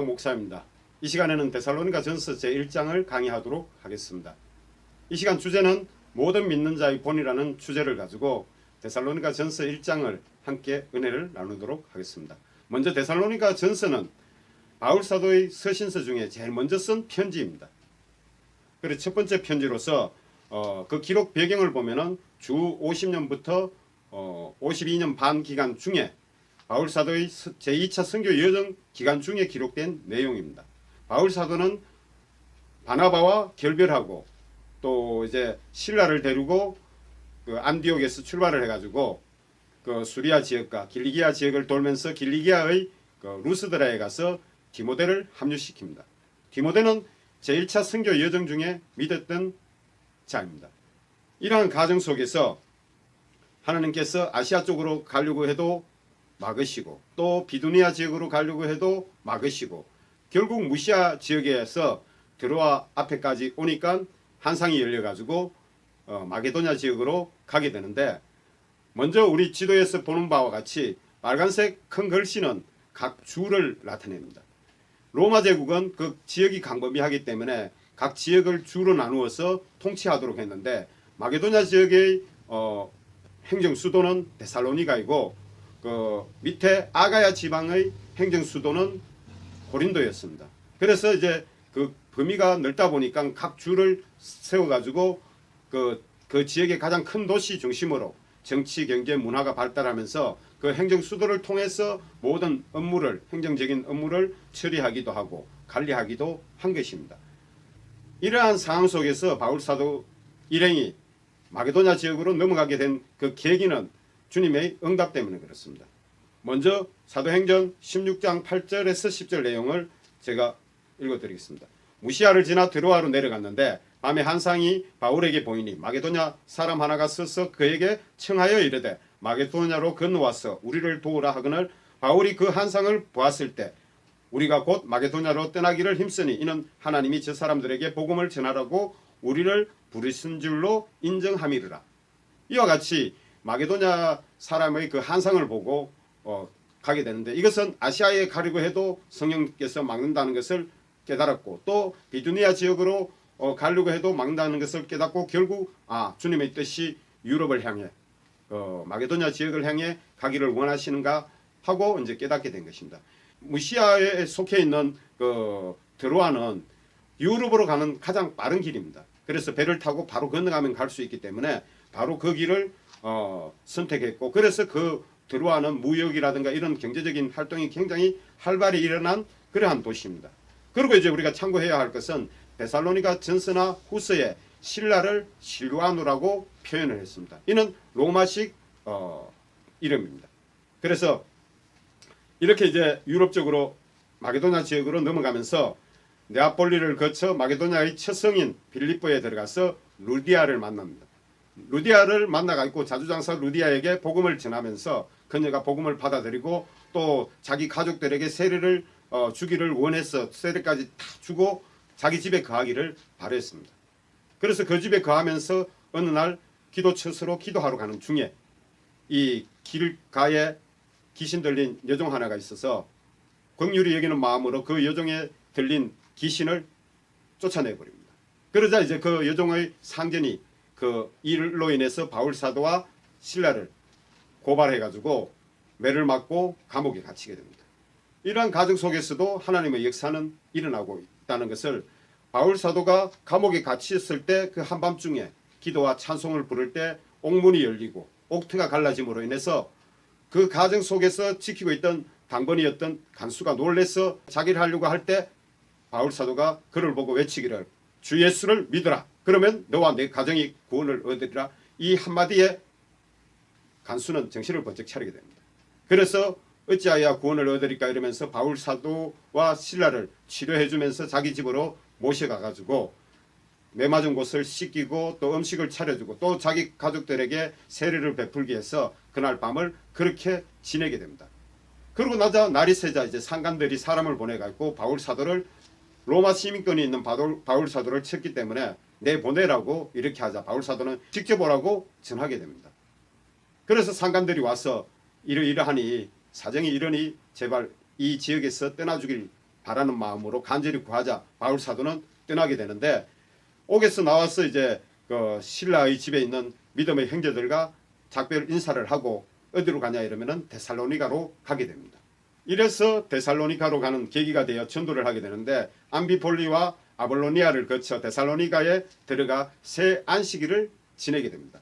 목사입니다. 이 시간에는 데살로니가 전서 제1장을 강의하도록 하겠습니다. 이 시간 주제는 모든 믿는 자의 본이라는 주제를 가지고 데살로니가 전서 1장을 함께 은혜를 나누도록 하겠습니다. 먼저 데살로니가 전서는 바울 사도의 서신서 중에 제일 먼저 쓴 편지입니다. 그래서 첫 번째 편지로서 그 기록 배경을 보면은 주 50년부터 52년 반 기간 중에 바울 사도의 제2차 선교 여정 기간 중에 기록된 내용입니다. 바울 사도는 바나바와 결별하고 또 이제 실라를 데리고 그 안디옥에서 출발을 해가지고 그 수리아 지역과 길리기아 지역을 돌면서 길리기아의 그 루스드라에 가서 디모데를 합류시킵니다. 디모데는 제1차 선교 여정 중에 믿었던 자입니다. 이러한 과정 속에서 하나님께서 아시아 쪽으로 가려고 해도 막으시고 또 비두니아 지역으로 가려고 해도 막으시고 결국 무시아 지역에서 드로아 앞에까지 오니까 한상이 열려가지고 마게도냐 지역으로 가게 되는데, 먼저 우리 지도에서 보는 바와 같이 빨간색 큰 글씨는 각 주를 나타냅니다. 로마 제국은 그 지역이 광범위하기 때문에 각 지역을 주로 나누어서 통치하도록 했는데, 마게도냐 지역의 행정 수도는 데살로니가이고 그 밑에 아가야 지방의 행정 수도는 고린도였습니다. 그래서 이제 그 범위가 넓다 보니까 각 주를 세워가지고 그 지역의 가장 큰 도시 중심으로 정치, 경제, 문화가 발달하면서 그 행정 수도를 통해서 모든 업무를, 행정적인 업무를 처리하기도 하고 관리하기도 한 것입니다. 이러한 상황 속에서 바울 사도 일행이 마게도냐 지역으로 넘어가게 된 그 계기는 주님의 응답 때문에 그렇습니다. 먼저 사도행전 16장 8절에서 10절 내용을 제가 읽어드리겠습니다. 무시아를 지나 드로아로 내려갔는데 밤에 한상이 바울에게 보이니 마게도냐 사람 하나가 서서 그에게 청하여 이르되 마게도냐로 건너와서 우리를 도우라 하거늘 바울이 그 한상을 보았을 때 우리가 곧 마게도냐로 떠나기를 힘쓰니 이는 하나님이 저 사람들에게 복음을 전하라고 우리를 부르신 줄로 인정함이르라. 이와 같이 마게도냐 사람의 그 한상을 보고 가게 되는데, 이것은 아시아에 가려고 해도 성령께서 막는다는 것을 깨달았고 또 비두니아 지역으로 가려고 해도 막는다는 것을 깨닫고 결국 주님의 뜻이 유럽을 향해 마게도냐 지역을 향해 가기를 원하시는가 하고 이제 깨닫게 된 것입니다. 무시아에 속해 있는 그 드로아는 유럽으로 가는 가장 빠른 길입니다. 그래서 배를 타고 바로 건너가면 갈 수 있기 때문에 바로 그 길을 선택했고, 그래서 그 드로아는 무역이라든가 이런 경제적인 활동이 굉장히 활발히 일어난 그러한 도시입니다. 그리고 이제 우리가 참고해야 할 것은 데살로니가 전서나 후서에 신라를 실루아누라고 표현을 했습니다. 이는 로마식 이름입니다. 그래서 이렇게 이제 유럽 쪽으로 마게도냐 지역으로 넘어가면서 네아폴리를 거쳐 마게도냐의 첫 성인 빌립보에 들어가서 루디아를 만납니다. 루디아를 만나가지고 자주장사 루디아에게 복음을 전하면서 그녀가 복음을 받아들이고 또 자기 가족들에게 세례를 주기를 원해서 세례까지 다 주고 자기 집에 거하기를 바랬습니다. 그래서 그 집에 거하면서 어느 날 기도처스로 기도하러 가는 중에 이 길가에 귀신 들린 여종 하나가 있어서 긍휼히 여기는 마음으로 그 여종에 들린 귀신을 쫓아내버립니다. 그러자 이제 그 여종의 상전이 그 일로 인해서 바울 사도와 실라를 고발해가지고 매를 맞고 감옥에 갇히게 됩니다. 이러한 가정 속에서도 하나님의 역사는 일어나고 있다는 것을 바울 사도가 감옥에 갇혔을 때 그 한밤중에 기도와 찬송을 부를 때 옥문이 열리고 옥트가 갈라짐으로 인해서 그 가정 속에서 지키고 있던 당번이었던 간수가 놀래서 자기를 하려고 할 때 바울 사도가 그를 보고 외치기를 주 예수를 믿으라. 그러면 너와 내 가정이 구원을 얻으리라. 이 한마디에 간수는 정신을 번쩍 차리게 됩니다. 그래서 어찌하여 구원을 얻으리까 이러면서 바울 사도와 실라를 치료해 주면서 자기 집으로 모셔가가지고 매맞은 곳을 씻기고 또 음식을 차려주고 또 자기 가족들에게 세례를 베풀기 위해서 그날 밤을 그렇게 지내게 됩니다. 그러고 나자 날이 새자 이제 상관들이 사람을 보내가지고 바울 사도를 로마 시민권이 있는 바울 사도를 쳤기 때문에 내보내라고 이렇게 하자 바울 사도는 직접 오라고 전하게 됩니다. 그래서 상관들이 와서 이러이러하니 사정이 이러니 제발 이 지역에서 떠나주길 바라는 마음으로 간절히 구하자 바울 사도는 떠나게 되는데, 옥에서 나와서 이제 그 신라의 집에 있는 믿음의 형제들과 작별 인사를 하고 어디로 가냐 이러면은 데살로니가로 가게 됩니다. 이래서 데살로니가로 가는 계기가 되어 전도를 하게 되는데, 암비폴리와 아볼로니아를 거쳐 데살로니가에 들어가 새 안식일을 지내게 됩니다.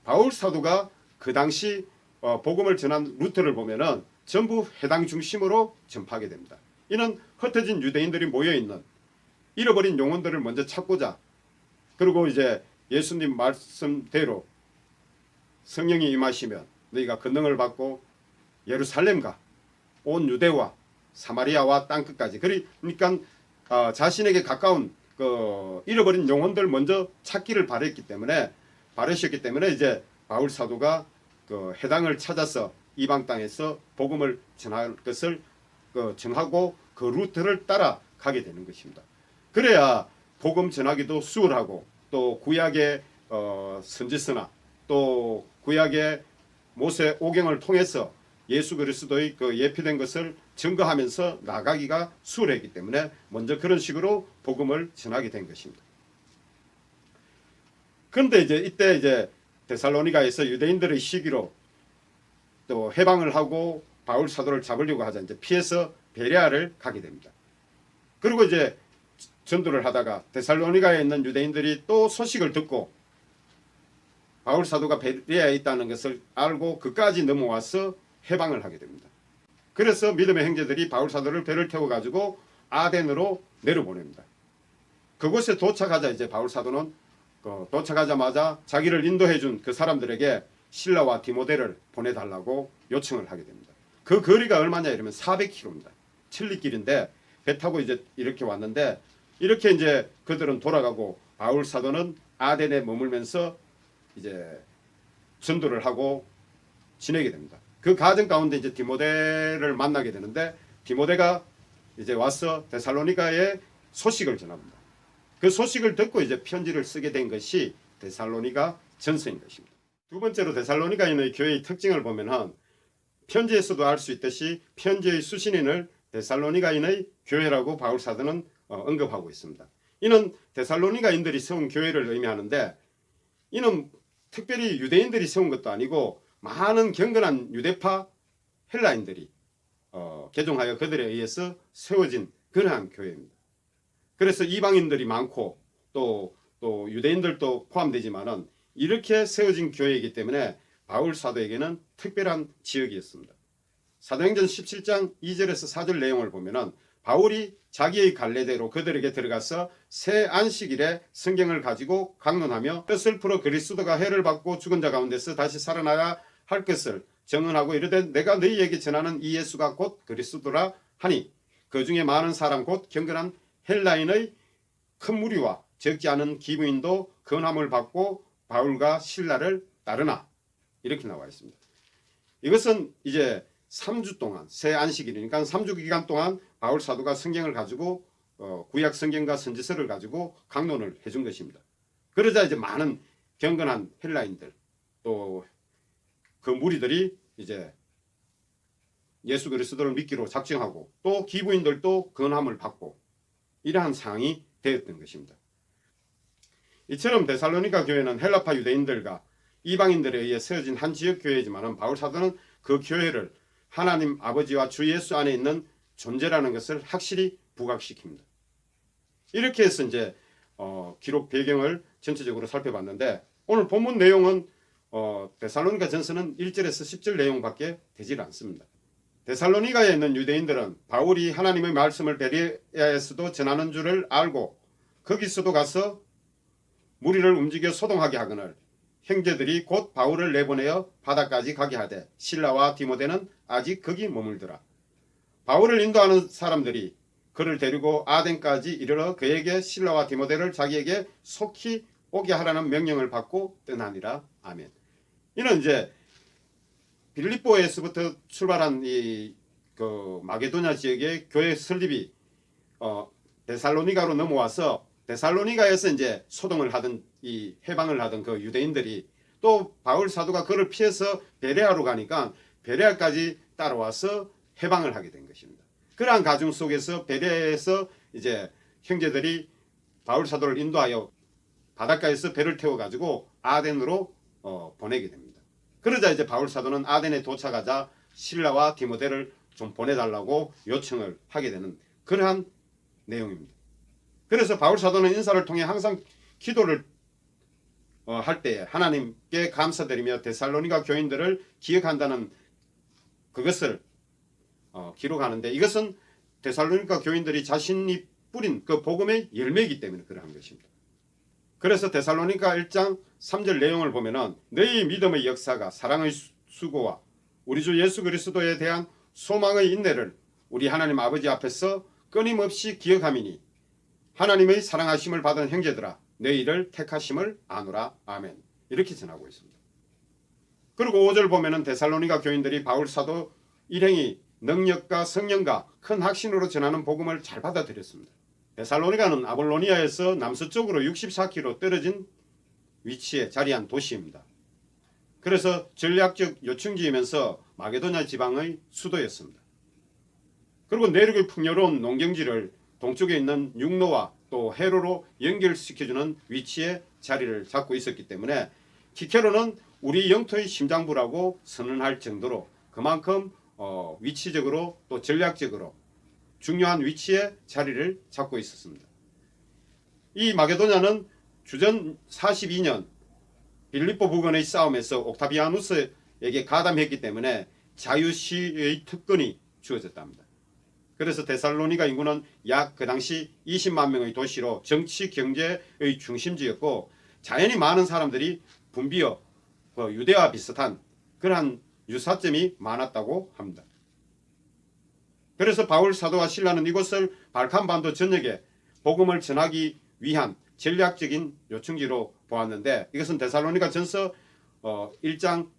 바울 사도가 그 당시 복음을 전한 루트를 보면은 전부 회당 중심으로 전파하게 됩니다. 이는 흩어진 유대인들이 모여있는 잃어버린 영혼들을 먼저 찾고자, 그리고 이제 예수님 말씀대로 성령이 임하시면 너희가 권능을 받고 예루살렘과 온 유대와 사마리아와 땅끝까지, 그러니까 자신에게 가까운 그 잃어버린 영혼들 먼저 찾기를 바라셨기 때문에 이제 바울 사도가 그 해당을 찾아서 이방 땅에서 복음을 전할 것을 정하고 그 루트를 따라 가게 되는 것입니다. 그래야 복음 전하기도 수월하고, 또 구약의 선지서나 또 구약의 모세 오경을 통해서 예수 그리스도의 그 예표된 것을 증거하면서 나가기가 수월했기 때문에 먼저 그런 식으로 복음을 전하게 된 것입니다. 그런데 이때 이제 데살로니가에서 유대인들의 시기로 또 해방을 하고 바울 사도를 잡으려고 하자 이제 피해서 베레아를 가게 됩니다. 그리고 이제 전도를 하다가 데살로니가에 있는 유대인들이 또 소식을 듣고 바울 사도가 베레아에 있다는 것을 알고 그까지 넘어와서 해방을 하게 됩니다. 그래서 믿음의 형제들이 바울 사도를 배를 태워 가지고 아덴으로 내려보냅니다. 그곳에 도착하자 이제 바울 사도는 도착하자마자 자기를 인도해 준 그 사람들에게 실라와 디모데를 보내달라고 요청을 하게 됩니다. 그 거리가 얼마냐 이러면 400km입니다. 천리길인데 배 타고 이제 이렇게 왔는데, 이렇게 이제 그들은 돌아가고 바울 사도는 아덴에 머물면서 이제 전도를 하고 지내게 됩니다. 그 과정 가운데 이제 디모데를 만나게 되는데, 디모데가 이제 와서 데살로니가에 소식을 전합니다. 그 소식을 듣고 이제 편지를 쓰게 된 것이 데살로니가 전서인 것입니다. 두 번째로 데살로니가인의 교회의 특징을 보면은 편지에서도 알 수 있듯이 편지의 수신인을 데살로니가인의 교회라고 바울 사도는 언급하고 있습니다. 이는 데살로니가인들이 세운 교회를 의미하는데, 이는 특별히 유대인들이 세운 것도 아니고 많은 경건한 유대파 헬라인들이 개종하여 그들에 의해서 세워진 그러한 교회입니다. 그래서 이방인들이 많고 또 유대인들도 포함되지만은 이렇게 세워진 교회이기 때문에 바울 사도에게는 특별한 지역이었습니다. 사도행전 17장 2절에서 4절 내용을 보면은 바울이 자기의 갈래대로 그들에게 들어가서 새 안식일에 성경을 가지고 강론하며 뜻을 풀어 그리스도가 해를 받고 죽은 자 가운데서 다시 살아나야 할 것을 증언하고 이르되 내가 너희에게 전하는 이 예수가 곧 그리스도라 하니 그 중에 많은 사람 곧 경건한 헬라인의 큰 무리와 적지 않은 기부인도 건함을 받고 바울과 실라를 따르나, 이렇게 나와 있습니다. 이것은 이제 3주 동안 새 안식일이니까 3주 기간 동안 바울 사도가 성경을 가지고 구약 성경과 선지서를 가지고 강론을 해준 것입니다. 그러자 이제 많은 경건한 헬라인들 또 그 무리들이 이제 예수 그리스도를 믿기로 작정하고 또 기부인들도 건함을 받고 이러한 상황이 되었던 것입니다. 이처럼 데살로니가 교회는 헬라파 유대인들과 이방인들에 의해 세워진 한 지역 교회이지만 바울 사도는 그 교회를 하나님 아버지와 주 예수 안에 있는 존재라는 것을 확실히 부각시킵니다. 이렇게 해서 이제 기록 배경을 전체적으로 살펴봤는데, 오늘 본문 내용은 데살로니가 전서는 1절에서 10절 내용밖에 되질 않습니다. 데살로니가에 있는 유대인들은 바울이 하나님의 말씀을 베레아에서도 전하는 줄을 알고 거기서도 가서 무리를 움직여 소동하게 하거늘 형제들이 곧 바울을 내보내어 바다까지 가게 하되 실라와 디모데는 아직 거기 머물더라. 바울을 인도하는 사람들이 그를 데리고 아덴까지 이르러 그에게 실라와 디모데를 자기에게 속히 오게 하라는 명령을 받고 떠나니라. 아멘. 이는 이제 빌립보에서부터 출발한 그 마게도냐 지역의 교회 설립이 데살로니가로 넘어와서 데살로니가에서 이제 소동을 하던 이 해방을 하던 그 유대인들이 또 바울 사도가 그를 피해서 베레아로 가니까 베레아까지 따라와서 해방을 하게 된 것입니다. 그러한 가정 속에서 베레아에서 이제 형제들이 바울 사도를 인도하여 바닷가에서 배를 태워 가지고 아덴으로 보내게 됩니다. 그러자 이제 바울 사도는 아덴에 도착하자 실라와 디모데를 좀 보내달라고 요청을 하게 되는 그러한 내용입니다. 그래서 바울 사도는 인사를 통해 항상 기도를 할 때에 하나님께 감사드리며 데살로니가 교인들을 기억한다는 그것을 기록하는데, 이것은 데살로니가 교인들이 자신이 뿌린 그 복음의 열매이기 때문에 그러한 것입니다. 그래서 데살로니가 1장 3절 내용을 보면은 너희 믿음의 역사가 사랑의 수고와 우리 주 예수 그리스도에 대한 소망의 인내를 우리 하나님 아버지 앞에서 끊임없이 기억함이니 하나님의 사랑하심을 받은 형제들아 너희를 택하심을 아노라. 아멘. 이렇게 전하고 있습니다. 그리고 5절 보면은 데살로니가 교인들이 바울 사도 일행이 능력과 성령과 큰 확신으로 전하는 복음을 잘 받아들였습니다. 데살로니가는 아볼로니아에서 남서쪽으로 64km 떨어진 위치에 자리한 도시입니다. 그래서 전략적 요충지이면서 마게도냐 지방의 수도였습니다. 그리고 내륙의 풍요로운 농경지를 동쪽에 있는 육로와 또 해로로 연결시켜주는 위치에 자리를 잡고 있었기 때문에 키케로는 우리 영토의 심장부라고 선언할 정도로 그만큼 위치적으로 또 전략적으로 중요한 위치에 자리를 잡고 있었습니다. 이 마게도냐는 주전 42년 빌립보 부근의 싸움에서 옥타비아누스에게 가담했기 때문에 자유시의 특권이 주어졌답니다. 그래서 데살로니가 인구는 약 그 당시 20만 명의 도시로 정치 경제의 중심지였고 자연히 많은 사람들이 분비어 유대와 비슷한 그러한 유사점이 많았다고 합니다. 그래서 바울 사도와 실라는 이곳을 발칸반도 전역에 복음을 전하기 위한 전략적인 요충지로 보았는데, 이것은 데살로니가 전서 1장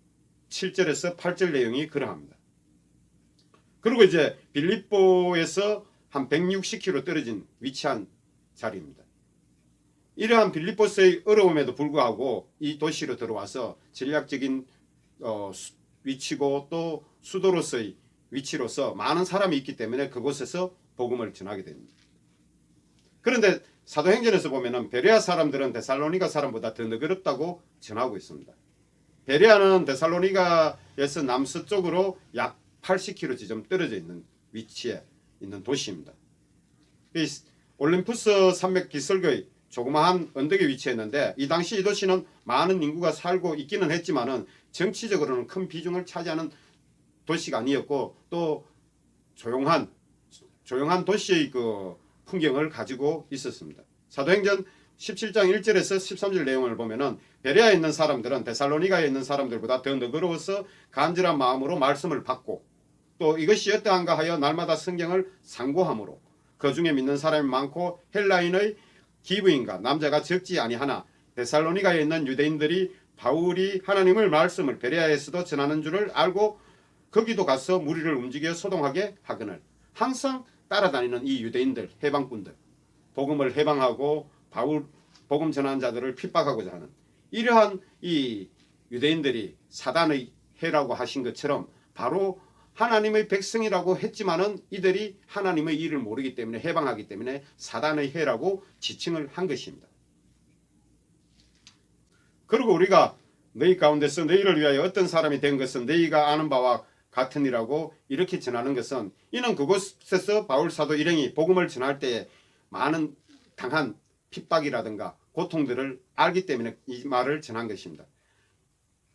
7절에서 8절 내용이 그러합니다. 그리고 이제 빌립보에서 한 160km 떨어진 위치한 자리입니다. 이러한 빌립보스의 어려움에도 불구하고 이 도시로 들어와서 전략적인 위치고 또 수도로서의 위치로서 많은 사람이 있기 때문에 그곳에서 복음을 전하게 됩니다. 그런데 사도행전에서 보면은 베레아 사람들은 데살로니가 사람보다 더 너그럽다고 전하고 있습니다. 베레아는 데살로니가에서 남서쪽으로 약 80km 지점 떨어져 있는 위치에 있는 도시입니다. 이 올림푸스 산맥 기슭의 조그마한 언덕에 위치했는데 이 당시 이 도시는 많은 인구가 살고 있기는 했지만은 정치적으로는 큰 비중을 차지하는 도시가 아니었고 또 조용한 도시의 그 풍경을 가지고 있었습니다. 사도행전 17장 1절에서 13절 내용을 보면은 베레아에 있는 사람들은 데살로니가에 있는 사람들보다 더 너그러워서 간절한 마음으로 말씀을 받고 또 이것이 어떠한가 하여 날마다 성경을 상고함으로 그 중에 믿는 사람이 많고 헬라인의 기브인과 남자가 적지 아니하나 데살로니가에 있는 유대인들이 바울이 하나님의 말씀을 베레아에서도 전하는 줄을 알고 거기도 가서 무리를 움직여 소동하게 하거늘 항상 따라다니는 이 유대인들 해방꾼들 복음을 해방하고 바울 복음 전하는 자들을 핍박하고자 하는 이러한 이 유대인들이 사단의 해라고 하신 것처럼 바로 하나님의 백성이라고 했지만은 이들이 하나님의 일을 모르기 때문에 해방하기 때문에 사단의 해라고 지칭을 한 것입니다. 그리고 우리가 너희 가운데서 너희를 위하여 어떤 사람이 된 것은 너희가 아는 바와 같으니라고 이렇게 전하는 것은 이는 그곳에서 바울 사도 일행이 복음을 전할 때에 많은 당한 핍박이라든가 고통들을 알기 때문에 이 말을 전한 것입니다.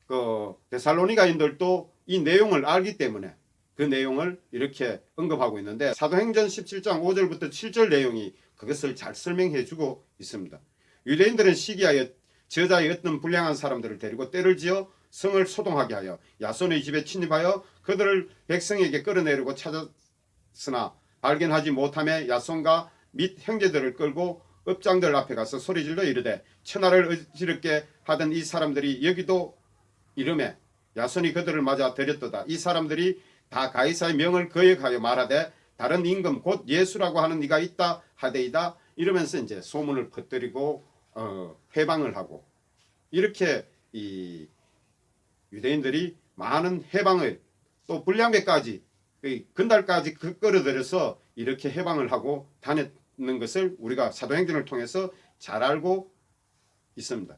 그 데살로니가인들도 이 내용을 알기 때문에 그 내용을 이렇게 언급하고 있는데 사도행전 17장 5절부터 7절 내용이 그것을 잘 설명해 주고 있습니다. 유대인들은 시기하여 저자의 어떤 불량한 사람들을 데리고 때를 지어 성을 소동하게 하여 야손의 집에 침입하여 그들을 백성에게 끌어내려고 찾았으나 발견하지 못하며 야손과 및 형제들을 끌고 업장들 앞에 가서 소리질러 이르되 천하를 어지럽게 하던 이 사람들이 여기도 이름에 야손이 그들을 맞아 들였도다. 이 사람들이 다 가이사의 명을 거역하여 말하되 다른 임금 곧 예수라고 하는 이가 있다 하되이다 이러면서 이제 소문을 퍼뜨리고 해방을 하고 이렇게 이 유대인들이 많은 해방을 또 불량배까지 근달까지 끌어들여서 이렇게 해방을 하고 다녔는 것을 우리가 사도행전을 통해서 잘 알고 있습니다.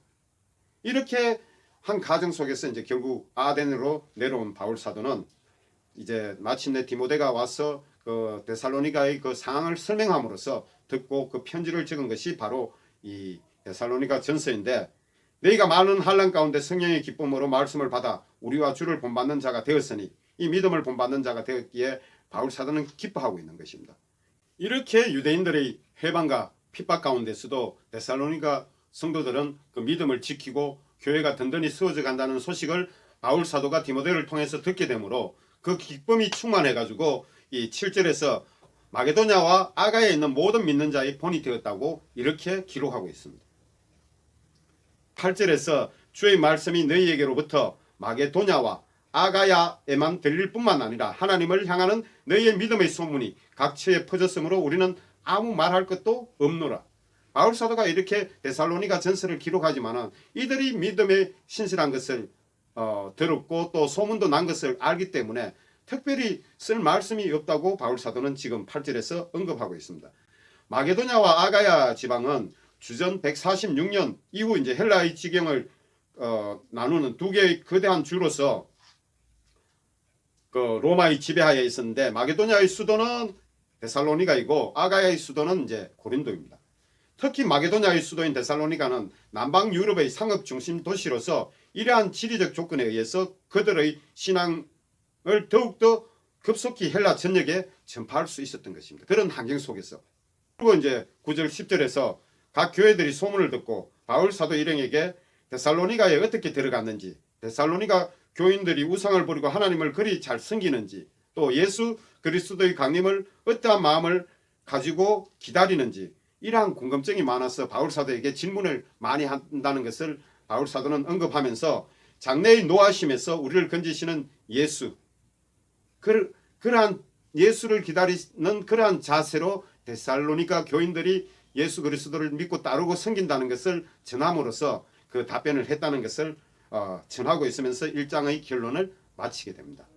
이렇게 한 가정 속에서 이제 결국 아덴으로 내려온 바울 사도는 이제 마침내 디모데가 와서 그 데살로니가의 그 상황을 설명함으로써 듣고 그 편지를 적은 것이 바로 이 데살로니가 전서인데, 너희가 많은 환난 가운데 성령의 기쁨으로 말씀을 받아 우리와 주를 본받는 자가 되었으니 이 믿음을 본받는 자가 되었기에 바울 사도는 기뻐하고 있는 것입니다. 이렇게 유대인들의 해방과 핍박 가운데서도 데살로니가 성도들은 그 믿음을 지키고 교회가 든든히 세워져 간다는 소식을 바울 사도가 디모데를 통해서 듣게 되므로 그 기쁨이 충만해 가지고 이 7절에서 마게도냐와 아가야에 있는 모든 믿는 자의 본이 되었다고 이렇게 기록하고 있습니다. 8절에서 주의 말씀이 너희에게로부터 마게도냐와 아가야에만 들릴 뿐만 아니라 하나님을 향하는 너희의 믿음의 소문이 각처에 퍼졌으므로 우리는 아무 말할 것도 없노라. 바울 사도가 이렇게 데살로니가 전서를 기록하지만은 이들이 믿음에 신실한 것을 들었고 또 소문도 난 것을 알기 때문에 특별히 쓸 말씀이 없다고 바울 사도는 지금 8절에서 언급하고 있습니다. 마게도냐와 아가야 지방은 주전 146년 이후 이제 헬라의 지경을 나누는 두 개의 거대한 주로서 그 로마의 지배하에 있었는데, 마게도냐의 수도는 데살로니가이고 아가야의 수도는 이제 고린도입니다. 특히 마게도냐의 수도인 데살로니가는 남방 유럽의 상업 중심 도시로서 이러한 지리적 조건에 의해서 그들의 신앙을 더욱더 급속히 헬라 전역에 전파할 수 있었던 것입니다. 그런 환경 속에서. 그리고 이제 9절 10절에서 각 교회들이 소문을 듣고 바울 사도 일행에게 데살로니가에 어떻게 들어갔는지, 데살로니가 교인들이 우상을 버리고 하나님을 그리 잘 섬기는지, 또 예수 그리스도의 강림을 어떠한 마음을 가지고 기다리는지, 이러한 궁금증이 많아서 바울 사도에게 질문을 많이 한다는 것을 바울 사도는 언급하면서 장래의 노하심에서 우리를 건지시는 예수, 그러한 예수를 기다리는 그러한 자세로 데살로니가 교인들이 예수 그리스도를 믿고 따르고 섬긴다는 것을 전함으로써 그 답변을 했다는 것을 전하고 있으면서 1장의 결론을 마치게 됩니다.